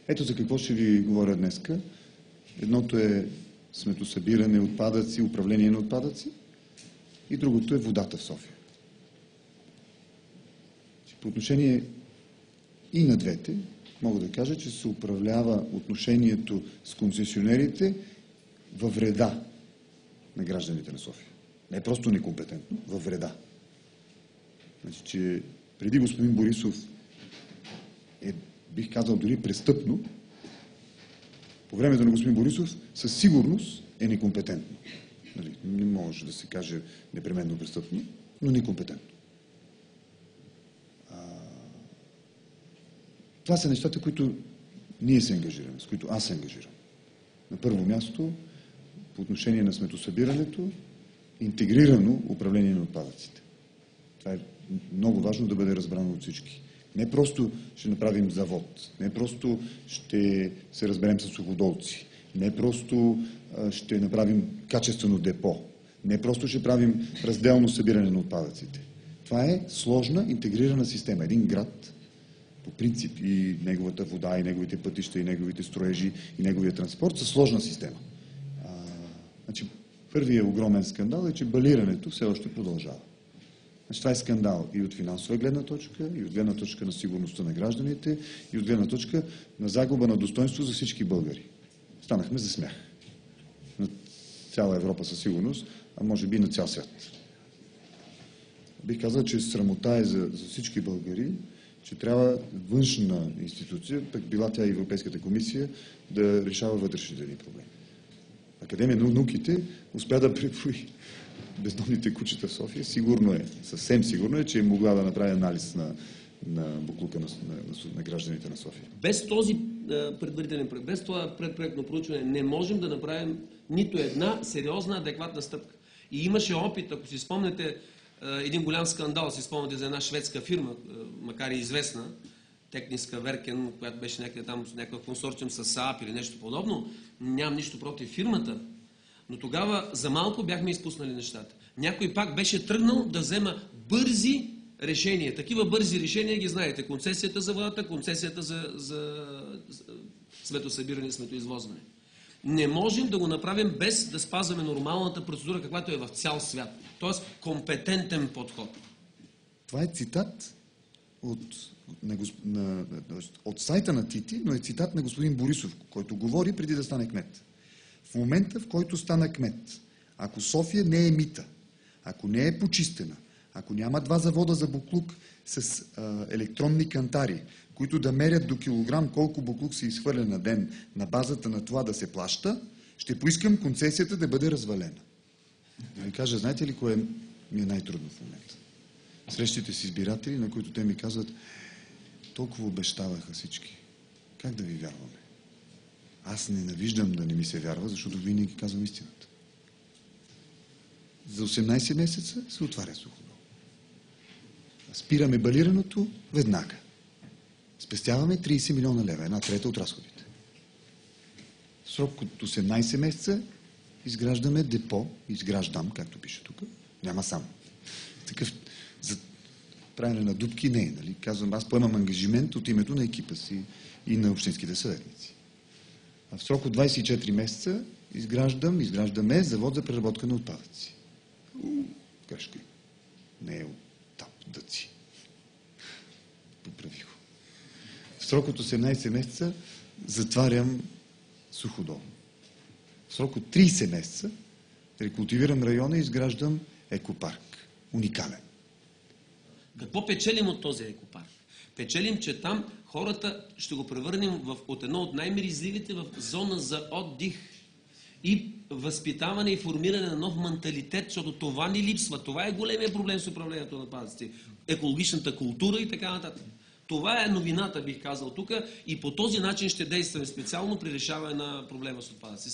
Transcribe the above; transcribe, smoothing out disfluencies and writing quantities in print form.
Ето за какво ще ви говоря днеска. Едното е сметосъбиране, отпадъци, управление на отпадъци и другото е водата в София. По отношение и на двете, мога да кажа, че се управлява отношението с концесионерите във вреда на гражданите на София. Не е просто некомпетентно, във вреда. Значи, че преди господин Борисов бих казал дори престъпно, по времето на господин Борисов със сигурност е некомпетентно. Нали, не може да се каже непременно престъпно, но некомпетентно. Това са нещата, които ние се ангажираме, с които аз се ангажирам. На първо място, по отношение на сметосъбирането, интегрирано управление на отпадъците. Това е много важно да бъде разбрано от всички. Не просто ще направим завод, не просто ще се разберем с суходолци, не просто ще направим качествено депо, не просто ще правим разделно събиране на отпадъците. Това е сложна, интегрирана система. Един град, по принцип, и неговата вода, и неговите пътища, и неговите строежи, и неговия транспорт са сложна система. Значи, първият огромен скандал е, че балирането все още продължава. Значи, това е скандал и от финансова гледна точка, и от гледна точка на сигурността на гражданите, и от гледна точка на загуба на достоинство за всички българи. Станахме за смях. На цяла Европа със сигурност, а може би и на цял свят. Бих казал, че срамота е за всички българи, че трябва външна институция, пък била тя и Европейската комисия, да решава вътрешните ни проблеми. Академия на науките успя да преброи бездомните кучета в София. Сигурно е, съвсем сигурно е, че е могла да направи анализ на буклука на гражданите на София. Без този предварителен проект, без това предпроектно проучване не можем да направим нито една сериозна, адекватна стъпка. И имаше опит, ако си спомняте, един голям скандал, си спомняте за една шведска фирма, макар и известна, Техниска Веркен, която беше някъде там с някакъв консорциум с СААП или нещо подобно. Нямам нищо против фирмата, но тогава за малко бяхме изпуснали нещата. Някой пак беше тръгнал да взема бързи решения. Такива бързи решения ги знаете. Концесията за водата, концесията за сметосъбиране и сметоизвозване. Не можем да го направим без да спазваме нормалната процедура, каквато е в цял свят. Тоест компетентен подход. Това е цитат от сайта на Тити, но е цитат на господин Борисов, който говори преди да стане кмет. В момента, в който стана кмет, ако София не е мита, ако не е почистена, ако няма 2 завода за буклук с електронни кантари, които да мерят до килограм колко буклук се изхвърля на ден на базата на това да се плаща, ще поискам концесията да бъде развалена. Да ви кажа, знаете ли кое ми е най-трудно в момента? Срещите с избиратели, на които те ми казват: толкова обещаваха всички. Как да ви вярваме? Аз ненавиждам да не ми се вярва, защото винаги казвам истината. За 18 месеца се отваря Суходол. Спираме балирането веднага. Спестяваме 30 милиона лева, 1/3 от разходите. В срок от 18 месеца изграждаме депо, изграждам, както пише тук, няма сам. Такъв за правене на дупки не е, нали? Казвам, аз поемам ангажимент от името на екипа си и на общинските съветници. А в срок от 24 месеца изграждаме завод за преработка на отпадъци. Грешка. Не е отпадъци. Поправи го. В срок от 18 месеца затварям Суходол. В срок от 30 месеца рекултивирам района и изграждам екопарк. Уникален. Какво печелим от този екопарк? Печелим, че там хората ще го превърнем от едно от най-миризливите в зона за отдих и възпитаване и формиране на нов менталитет, защото това ни липсва. Това е големия проблем с управлението на отпадъците. Екологичната култура и така нататък. Това е новината, бих казал тук, и по този начин ще действаме специално при решаване на проблема с отпадъци.